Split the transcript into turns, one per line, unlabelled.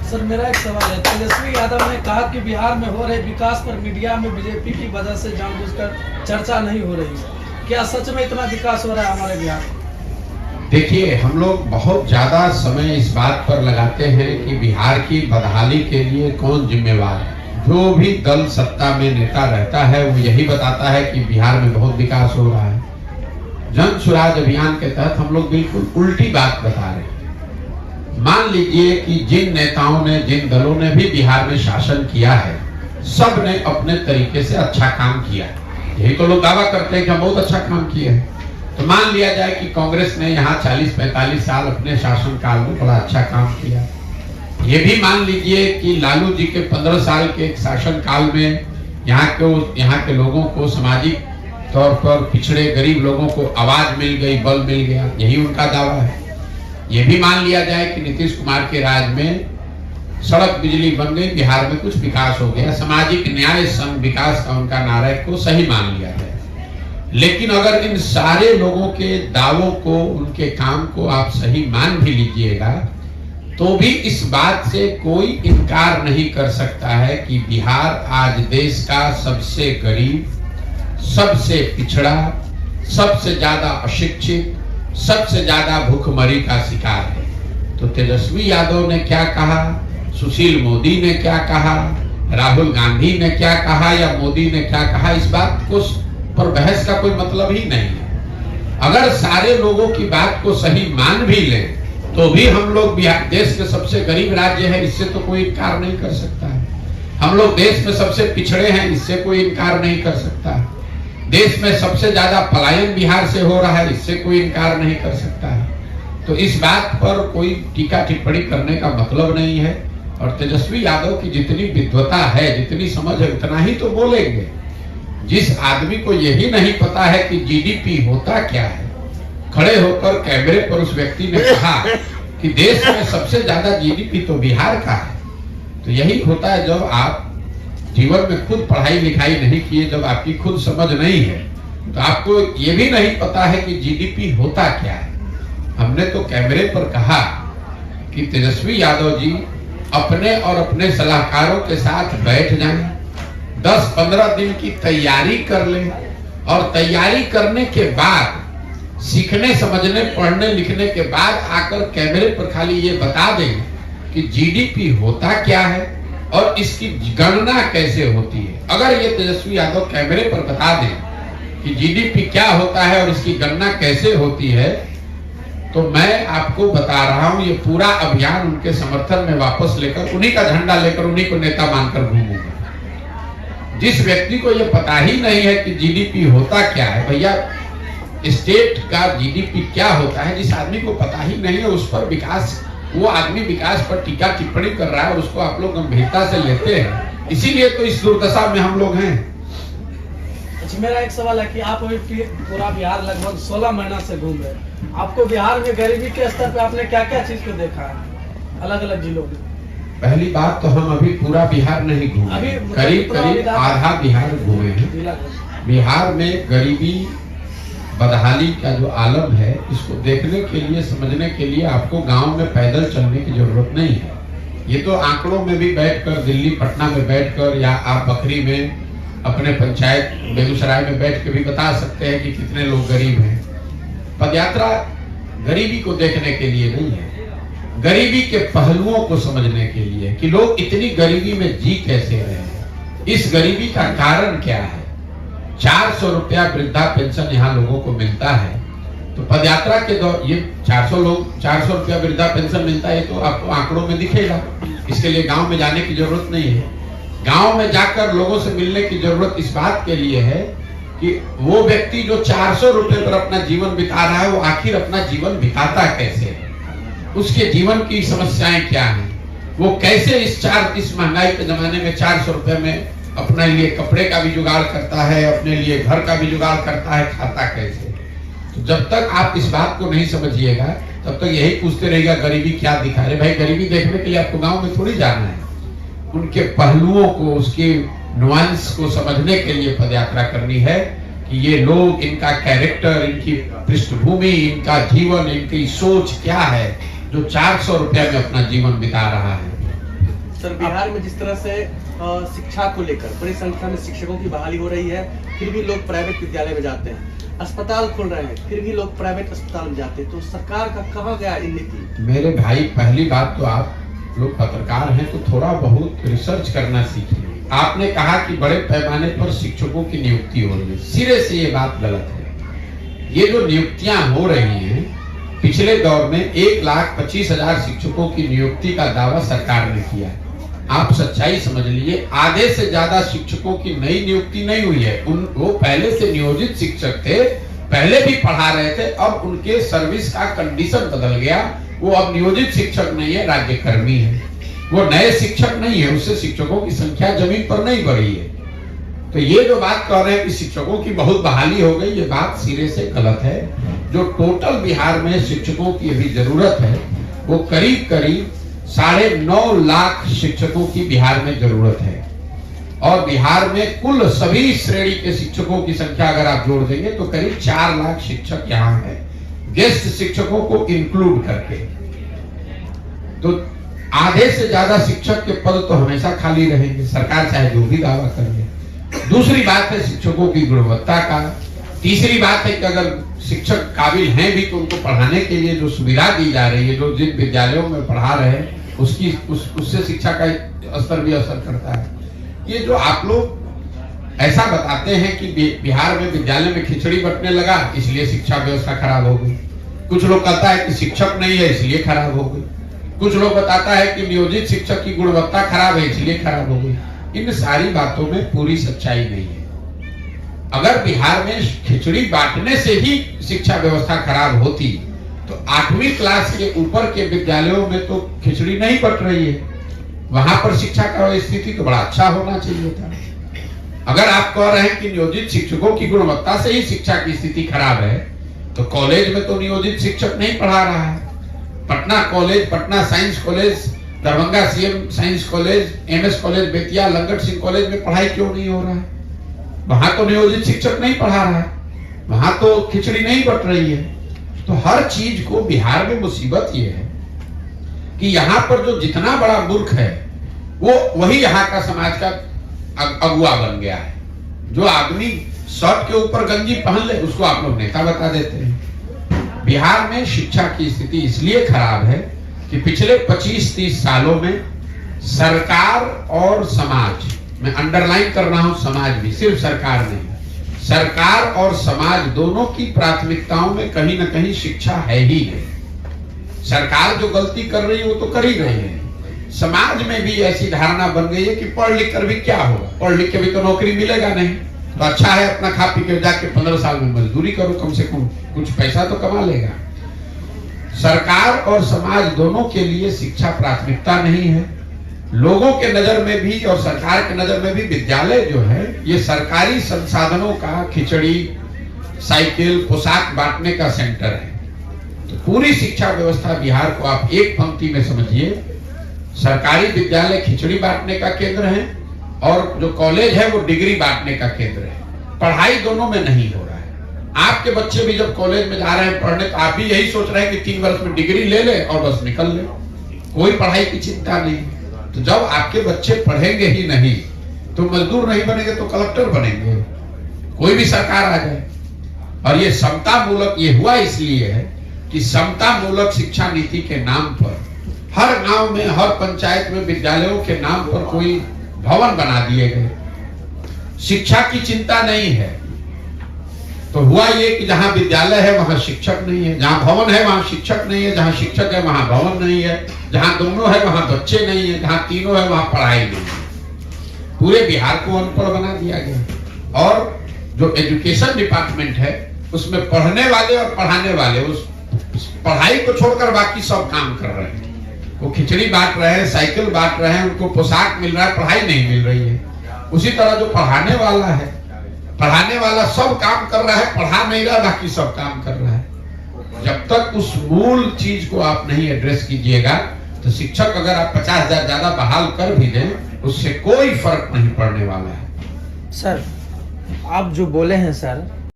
Sir मेरा एक सवाल है। तेजस्वी यादव ने कहा कि बिहार में हो रहे विकास पर मीडिया में बीजेपी की वजह से जानबूझकर चर्चा नहीं हो रही है। क्या सच में इतना विकास हो रहा है हमारे बिहार में?
देखिए, हम लोग बहुत ज्यादा समय इस बात पर लगाते हैं कि बिहार की बदहाली के लिए कौन जिम्मेवार है। जो भी दल सत्ता में नेता रहता है वो यही बताता है कि बिहार में बहुत विकास हो रहा है। जन सुराज अभियान के तहत हम लोग बिल्कुल उल्टी बात बता रहे हैं। मान लीजिए कि जिन नेताओं ने, जिन दलों ने भी बिहार में शासन किया है, सब ने अपने तरीके से अच्छा काम किया। यही तो लोग दावा करते हैं कि हम बहुत अच्छा काम किए हैं। तो मान लिया जाए कि कांग्रेस ने यहाँ 40-45 साल अपने शासन काल में बड़ा अच्छा काम किया। ये भी मान लीजिए कि लालू जी के 15 साल के शासन काल में यहाँ के लोगों को सामाजिक तौर पर पिछड़े गरीब लोगों को आवाज मिल गई, बल मिल गया, यही उनका दावा है। ये भी मान लिया जाए कि नीतीश कुमार के राज में सड़क बिजली बन गई, बिहार में कुछ विकास हो गया, सामाजिक न्याय संग विकास का उनका नारा को सही मान लिया जाए। लेकिन अगर इन सारे लोगों के दावों को, उनके काम को आप सही मान भी लीजिएगा तो भी इस बात से कोई इनकार नहीं कर सकता है कि बिहार आज देश का सबसे गरीब, सबसे पिछड़ा, सबसे ज्यादा अशिक्षित, सबसे ज्यादा भूखमरी का शिकार है। तो तेजस्वी यादव ने क्या कहा, सुशील मोदी ने क्या कहा, राहुल गांधी ने क्या कहा या मोदी ने क्या कहा, इस बात को पर बहस का कोई मतलब ही नहीं है। अगर सारे लोगों की बात को सही मान भी लें तो भी हम लोग बिहार देश के सबसे गरीब राज्य है, इससे तो कोई इनकार नहीं कर सकता है। हम लोग देश में सबसे पिछड़े हैं, इससे कोई इनकार नहीं कर सकता है। देश में सबसे ज्यादा पलायन बिहार से हो रहा है, इससे कोई इनकार नहीं कर सकता है। तो इस बात पर कोई टीका टिप्पणी करने का मतलब नहीं है। और तेजस्वी यादव की जितनी विद्वता है, जितनी समझ है, उतना ही तो बोलेंगे। जिस आदमी को यही नहीं पता है कि जीडीपी होता क्या है, खड़े होकर कैमरे पर उस व्यक्ति ने कहा कि देश में सबसे ज्यादा जीडीपी तो बिहार का है। तो यही होता है जब आप जीवन में खुद पढ़ाई लिखाई नहीं किए, जब आपकी खुद समझ नहीं है, तो आपको ये भी नहीं पता है कि जीडीपी होता क्या है। हमने तो कैमरे पर कहा कि तेजस्वी यादव जी अपने और अपने सलाहकारों के साथ बैठ जाएं, 10-15 दिन की तैयारी कर लें और तैयारी करने के बाद, सीखने समझने पढ़ने लिखने के बाद आकर कैमरे पर खाली ये बता दें कि जीडीपी होता क्या है और इसकी गणना कैसे होती है। अगर ये तेजस्वी यादव कैमरे पर बता दें कि जीडीपी क्या होता है और इसकी गणना कैसे होती है, तो मैं आपको बता रहा हूं, ये पूरा अभियान उनके समर्थन में वापस लेकर, उन्हीं का झंडा लेकर, उन्हीं को नेता मानकर घूमूंगा। जिस व्यक्ति को ये पता ही नहीं है कि जीडीपी होता क्या है, भैया स्टेट का जीडीपी क्या होता है, जिस आदमी को पता ही नहीं है, उस पर विकास, वो आदमी विकास पर टीका टिप्पणी कर रहा है और उसको आप लोग गंभीरता से लेते हैं। इसीलिए तो इस दुर्दशा में हम लोग हैं।
अच्छा, मेरा एक सवाल है कि आप अभी पूरा बिहार लगभग 16 महीना से घूम रहे हैं। आपको बिहार में गरीबी के स्तर पे आपने क्या क्या चीज को देखा है अलग अलग जिलों में?
पहली बात तो हम अभी पूरा बिहार नहीं घूमे, करीब आधा बिहार घूमे हैं। बिहार में गरीबी, बदहाली का जो आलम है, इसको देखने के लिए, समझने के लिए आपको गांव में पैदल चलने की जरूरत नहीं है। ये तो आंकड़ों में भी बैठकर, दिल्ली पटना में बैठकर, या आप बखरी में अपने पंचायत बेगूसराय में बैठ के भी बता सकते हैं कि कितने लोग गरीब हैं। पदयात्रा गरीबी को देखने के लिए नहीं है, गरीबी के पहलुओं को समझने के लिए कि लोग इतनी गरीबी में जी कैसे रहे हैं, इस गरीबी का कारण क्या है। 400 रुपया वृद्धा पेंशन यहाँ लोगों को मिलता है, तो पदयात्रा के दौर ये 400 रुपया वृद्धा पेंशन मिलता है, तो आपको आंकड़ों में दिखेगा। इसके लिए गांव में जाने की जरूरत नहीं है। गांव में जाकर लोगों से मिलने की जरूरत इस बात के लिए है कि वो व्यक्ति जो 400 रुपए पर अपना जीवन बिता रहा है, वो आखिर अपना जीवन बिताता कैसे है, उसके जीवन की समस्याएं क्या हैं, वो कैसे इस महंगाई के जमाने में 400 रुपए में अपने लिए कपड़े का भी जुगाड़ करता है, अपने लिए घर का भी जुगाड़ करता है, खाता कैसे। तो जब तक आप इस बात को नहीं समझिएगा, तब तक यही पूछते रहिएगा गरीबी क्या दिखा रहे। भाई, गरीबी देखने के लिए आपको गांव में थोड़ी जाना है, उनके पहलुओं को, उसके नुआंस को समझने के लिए पदयात्रा करनी है कि ये लोग, इनका कैरेक्टर, इनकी पृष्ठभूमि, इनका जीवन, इनकी सोच क्या है जो 400 रुपया में अपना जीवन बिता रहा है।
सर, बिहार में जिस तरह से शिक्षा को लेकर बड़ी संख्या में शिक्षकों की बहाली हो रही है, फिर भी लोग प्राइवेट विद्यालय में जाते हैं। अस्पताल खुल रहे हैं, फिर भी लोग प्राइवेट अस्पताल में जाते हैं। तो सरकार का कहाँ गया इन नीति?
मेरे भाई, पहली बात तो आप लोग पत्रकार हैं तो थोड़ा बहुत रिसर्च करना सीखिए। आपने कहा कि बड़े पैमाने पर शिक्षकों की नियुक्ति हो रही है। सिरे से ये बात गलत है। ये जो नियुक्तियां हो रही हैं, पिछले दौर में 1,25,000 शिक्षकों की नियुक्ति का दावा सरकार ने किया है। आप सच्चाई समझ लीजिए, आधे से ज्यादा शिक्षकों की नई नियुक्ति नहीं हुई है। वो पहले से नियोजित शिक्षक थे, पहले भी पढ़ा रहे थे, अब उनके सर्विस का कंडीशन बदल गया। वो अब नियोजित शिक्षक नहीं है, राज्य कर्मी है। वो नए शिक्षक नहीं है, उससे शिक्षकों की संख्या जमीन पर नहीं बढ़ी है। तो ये जो बात कह रहे हैं कि शिक्षकों की बहुत बहाली हो गई, ये बात सिरे से गलत है। जो टोटल बिहार में शिक्षकों की अभी जरूरत है, वो करीब करीब 9.5 लाख शिक्षकों की बिहार में जरूरत है। और बिहार में कुल सभी श्रेणी के शिक्षकों की संख्या अगर आप जोड़ देंगे तो करीब 4 लाख शिक्षक यहाँ है, गेस्ट शिक्षकों को इंक्लूड करके। तो आधे से ज्यादा शिक्षक के पद तो हमेशा खाली रहेंगे, सरकार चाहे जो भी दावा कर ले। दूसरी बात है शिक्षकों की गुणवत्ता का। तीसरी बात है कि अगर शिक्षक काबिल हैं भी तो उनको पढ़ाने के लिए जो सुविधा दी जा रही है, जो जिन विद्यालयों में पढ़ा रहे हैं उससे शिक्षा का स्तर भी असर करता है। ये जो आप लोग ऐसा बताते हैं कि बिहार में विद्यालय में खिचड़ी बंटने लगा इसलिए शिक्षा व्यवस्था खराब हो गई। कुछ लोग कहता है कि शिक्षक नहीं है इसलिए खराब हो गई। कुछ लोग बताता है कि नियोजित शिक्षक की गुणवत्ता खराब है इसलिए खराब हो गई। इन सारी बातों में पूरी सच्चाई नहीं है। अगर बिहार में खिचड़ी बांटने से ही शिक्षा व्यवस्था खराब होती तो 8वीं क्लास के ऊपर के विद्यालयों में तो खिचड़ी नहीं बट रही है, वहां पर शिक्षा का स्थिति तो बड़ा अच्छा होना चाहिए था। अगर आप कह रहे हैं कि नियोजित शिक्षकों की गुणवत्ता से ही शिक्षा की स्थिति खराब है, तो कॉलेज में तो नियोजित शिक्षक नहीं पढ़ा रहा है। Patna college, Patna science college, Darbhanga CM science college, MS college Bettiah, Langat Singh college में पढ़ाई क्यों नहीं हो रहा है? वहां तो नियोजित शिक्षक नहीं पढ़ा रहा है, वहां तो खिचड़ी नहीं बट रही है। तो हर चीज को बिहार में मुसीबत ये है कि यहाँ पर जो जितना बड़ा मूर्ख है वो वही यहाँ का समाज का अगुआ बन गया है। जो आदमी शर्ट के ऊपर गंजी पहन ले उसको आप लोग नेता बता देते हैं। बिहार में शिक्षा की स्थिति इसलिए खराब है कि पिछले 25-30 सालों में सरकार और समाज, मैं अंडरलाइन कर रहा हूं समाज भी, सिर्फ सरकार नहीं, सरकार और समाज दोनों की प्राथमिकताओं में कहीं ना कहीं शिक्षा है ही है। सरकार जो गलती कर रही है वो तो कर ही रही है। समाज में भी ऐसी धारणा बन गई है कि पढ़ लिख कर भी क्या होगा, पढ़ लिख के भी तो नौकरी मिलेगा नहीं, तो अच्छा है अपना खा पी के जाके 15 साल में मजदूरी करो, कम से कम कुछ पैसा तो कमा लेगा। सरकार और समाज दोनों के लिए शिक्षा प्राथमिकता नहीं है। लोगों के नजर में भी और सरकार के नजर में भी विद्यालय जो है ये सरकारी संसाधनों का खिचड़ी, साइकिल, पोशाक बांटने का सेंटर है। तो पूरी शिक्षा व्यवस्था बिहार को आप एक पंक्ति में समझिए, सरकारी विद्यालय खिचड़ी बांटने का केंद्र है और जो कॉलेज है वो डिग्री बांटने का केंद्र है। पढ़ाई दोनों में नहीं हो रहा है। आपके बच्चे भी जब कॉलेज में जा रहे हैं पढ़ने तो आप भी यही सोच रहे हैं कि 3 वर्ष में डिग्री ले ले और बस निकल ले, कोई पढ़ाई की चिंता नहीं। तो जब आपके बच्चे पढ़ेंगे ही नहीं तो मजदूर नहीं बनेंगे तो कलेक्टर बनेंगे, कोई भी सरकार आ जाए। और ये समता मूलक ये हुआ इसलिए है कि समता मूलक शिक्षा नीति के नाम पर हर गांव में, हर पंचायत में विद्यालयों के नाम पर कोई भवन बना दिए गए। शिक्षा की चिंता नहीं है तो हुआ ये कि जहां विद्यालय है वहां शिक्षक नहीं है, जहां भवन है वहां शिक्षक नहीं है, जहां शिक्षक है वहां भवन नहीं है, जहां दोनों है वहां बच्चे नहीं है, जहां तीनों है वहां पढ़ाई नहीं है। पूरे बिहार को अनपढ़ बना दिया गया। और जो एजुकेशन डिपार्टमेंट है उसमें पढ़ने वाले और पढ़ाने वाले उस पढ़ाई को छोड़कर बाकी सब काम कर रहे हैं। वो खिचड़ी बांट रहे हैं, साइकिल बांट रहे हैं, उनको पोशाक मिल रहा है, पढ़ाई नहीं मिल रही है। उसी तरह जो पढ़ाने वाला है, पढ़ाने वाला सब काम कर रहा है, पढ़ा नहीं रहा, बाकी सब काम कर रहा है। जब तक उस मूल चीज को आप नहीं एड्रेस कीजिएगा तो शिक्षक अगर आप 50,000 ज्यादा बहाल कर भी दें उससे कोई फर्क नहीं पड़ने वाला है।
सर, आप जो बोले हैं सर